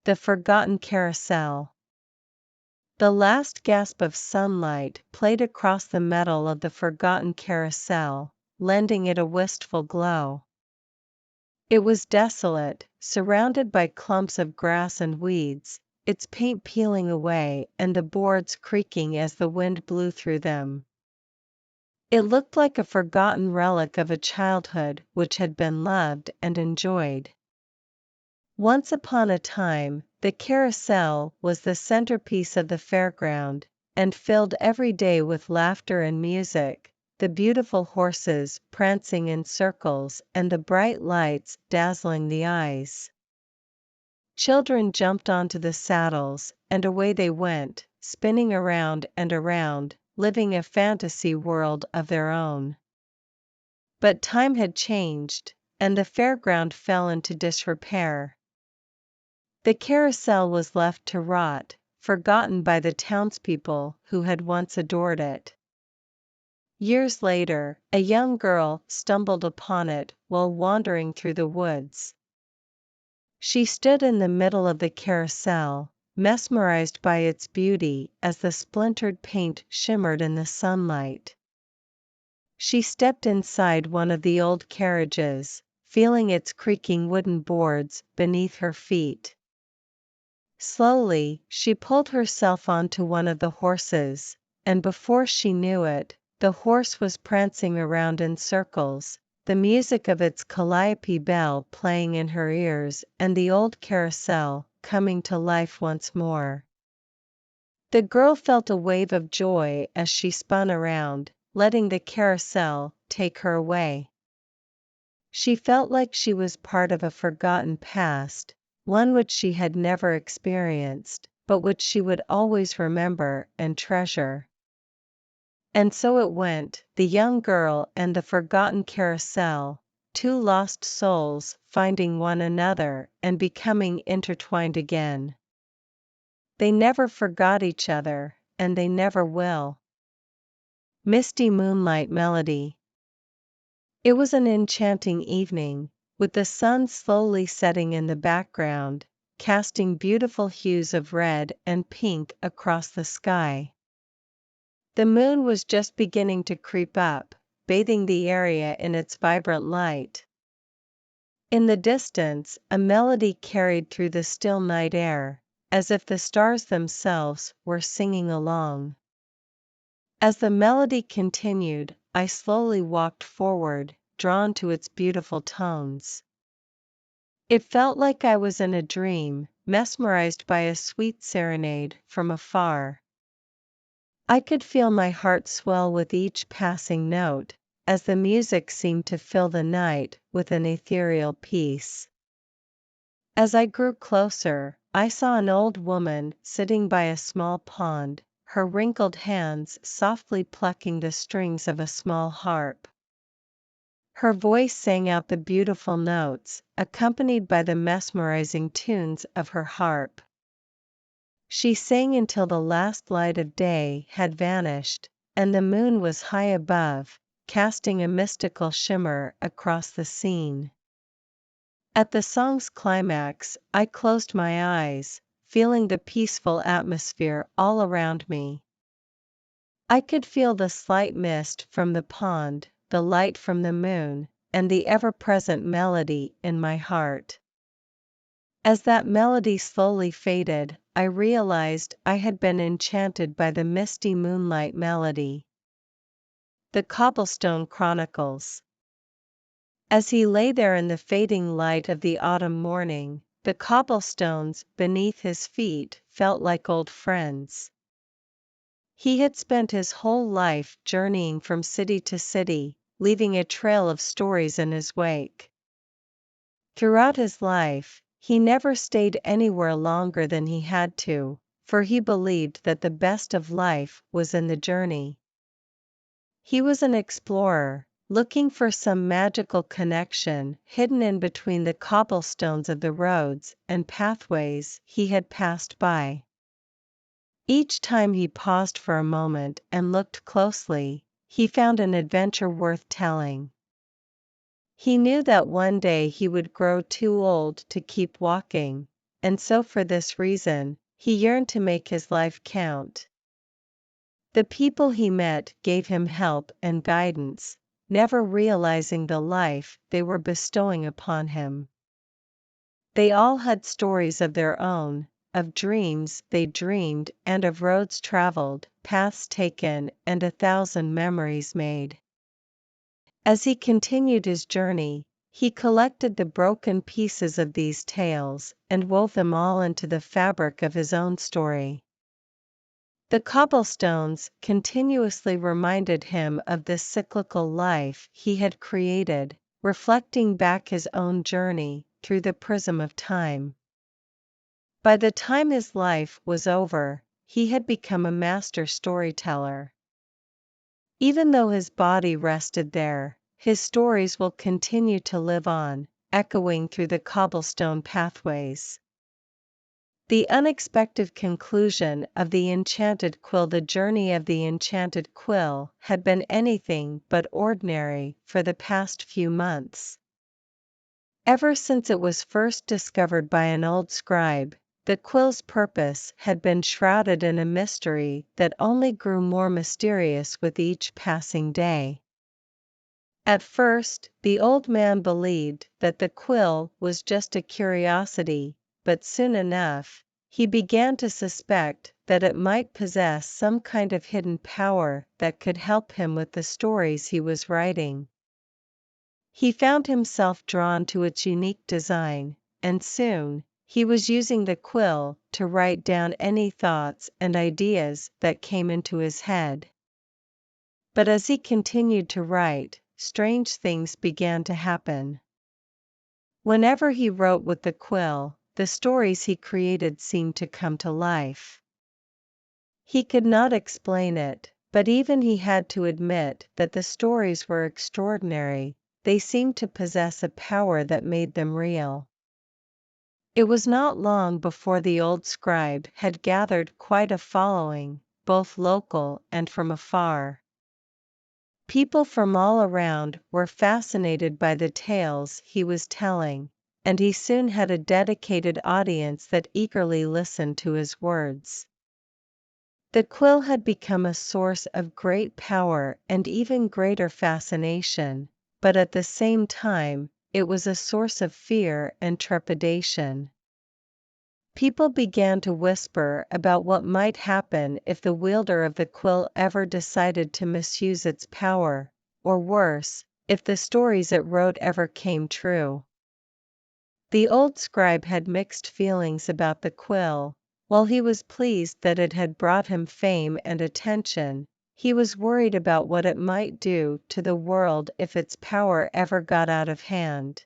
The Forgotten Carousel. The last gasp of sunlight played across the metal of the forgotten carousel, lending it a wistful glow. It was desolate, surrounded by clumps of grass and weeds, its paint peeling away and the boards creaking as the wind blew through them. It looked like a forgotten relic of a childhood which had been loved and enjoyed. Once upon a time, the carousel was the centerpiece of the fairground, and filled every day with laughter and music, the beautiful horses prancing in circles and the bright lights dazzling the eyes. Children jumped onto the saddles, and away they went, spinning around and around, living a fantasy world of their own. But time had changed, and the fairground fell into disrepair. The carousel was left to rot, forgotten by the townspeople who had once adored it. Years later, a young girl stumbled upon it while wandering through the woods. She stood in the middle of the carousel, mesmerized by its beauty as the splintered paint shimmered in the sunlight. She stepped inside one of the old carriages, feeling its creaking wooden boards beneath her feet. Slowly, she pulled herself onto one of the horses, and before she knew it, the horse was prancing around in circles, the music of its calliope bell playing in her ears and the old carousel coming to life once more. The girl felt a wave of joy as she spun around, letting the carousel take her away. She felt like she was part of a forgotten past, one which she had never experienced, but which she would always remember and treasure. And so it went, the young girl and the forgotten carousel, two lost souls finding one another and becoming intertwined again. They never forgot each other, and they never will. Misty Moonlight Melody. It was an enchanting evening, with the sun slowly setting in the background, casting beautiful hues of red and pink across the sky. The moon was just beginning to creep up, bathing the area in its vibrant light. In the distance, a melody carried through the still night air, as if the stars themselves were singing along. As the melody continued, I slowly walked forward, drawn to its beautiful tones. It felt like I was in a dream, mesmerized by a sweet serenade from afar. I could feel my heart swell with each passing note, as the music seemed to fill the night with an ethereal peace. As I grew closer, I saw an old woman sitting by a small pond, her wrinkled hands softly plucking the strings of a small harp. Her voice sang out the beautiful notes, accompanied by the mesmerizing tunes of her harp. She sang until the last light of day had vanished, and the moon was high above, casting a mystical shimmer across the scene. At the song's climax, I closed my eyes, feeling the peaceful atmosphere all around me. I could feel the slight mist from the pond, the light from the moon, and the ever-present melody in my heart. As that melody slowly faded, I realized I had been enchanted by the misty moonlight melody. The Cobblestone Chronicles. As he lay there in the fading light of the autumn morning, the cobblestones beneath his feet felt like old friends. He had spent his whole life journeying from city to city, leaving a trail of stories in his wake. Throughout his life, he never stayed anywhere longer than he had to, for he believed that the best of life was in the journey. He was an explorer, looking for some magical connection hidden in between the cobblestones of the roads and pathways he had passed by. Each time he paused for a moment and looked closely, he found an adventure worth telling. He knew that one day he would grow too old to keep walking, and so for this reason, he yearned to make his life count. The people he met gave him help and guidance, never realizing the life they were bestowing upon him. They all had stories of their own, of dreams they dreamed and of roads traveled, paths taken and 1,000 memories made. As he continued his journey, he collected the broken pieces of these tales and wove them all into the fabric of his own story. The cobblestones continuously reminded him of this cyclical life he had created, reflecting back his own journey through the prism of time. By the time his life was over, he had become a master storyteller. Even though his body rested there, his stories will continue to live on, echoing through the cobblestone pathways. The unexpected conclusion of the enchanted quill. The journey of the enchanted quill had been anything but ordinary for the past few months. Ever since it was first discovered by an old scribe, the quill's purpose had been shrouded in a mystery that only grew more mysterious with each passing day. At first, the old man believed that the quill was just a curiosity, but soon enough, he began to suspect that it might possess some kind of hidden power that could help him with the stories he was writing. He found himself drawn to its unique design, and soon, he was using the quill to write down any thoughts and ideas that came into his head. But as he continued to write, strange things began to happen. Whenever he wrote with the quill, the stories he created seemed to come to life. He could not explain it, but even he had to admit that the stories were extraordinary. They seemed to possess a power that made them real. It was not long before the old scribe had gathered quite a following, both local and from afar. People from all around were fascinated by the tales he was telling, and he soon had a dedicated audience that eagerly listened to his words. The quill had become a source of great power and even greater fascination, but at the same time, it was a source of fear and trepidation. People began to whisper about what might happen if the wielder of the quill ever decided to misuse its power, or worse, if the stories it wrote ever came true. The old scribe had mixed feelings about the quill. While he was pleased that it had brought him fame and attention, he was worried about what it might do to the world if its power ever got out of hand.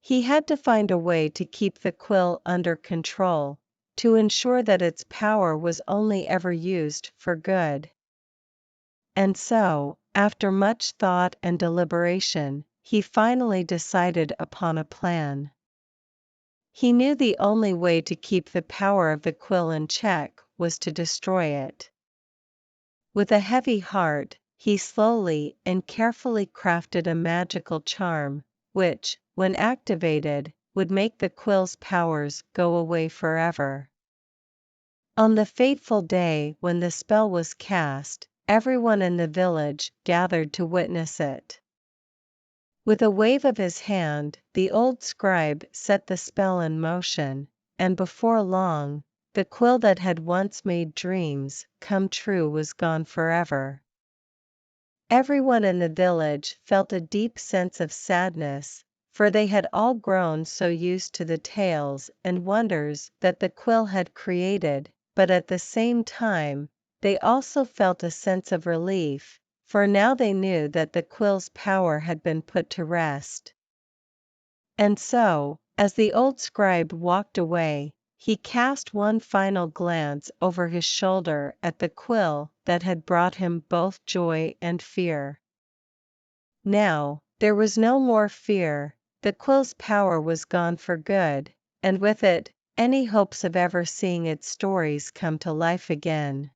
He had to find a way to keep the quill under control, to ensure that its power was only ever used for good. And so, after much thought and deliberation, he finally decided upon a plan. He knew the only way to keep the power of the quill in check was to destroy it. With a heavy heart, he slowly and carefully crafted a magical charm, which, when activated, would make the quill's powers go away forever. On the fateful day when the spell was cast, everyone in the village gathered to witness it. With a wave of his hand, the old scribe set the spell in motion, and before long, the quill that had once made dreams come true was gone forever. Everyone in the village felt a deep sense of sadness, for they had all grown so used to the tales and wonders that the quill had created, but at the same time, they also felt a sense of relief, for now they knew that the quill's power had been put to rest. And so, as the old scribe walked away, he cast one final glance over his shoulder at the quill that had brought him both joy and fear. Now, there was no more fear, the quill's power was gone for good, and with it, any hopes of ever seeing its stories come to life again.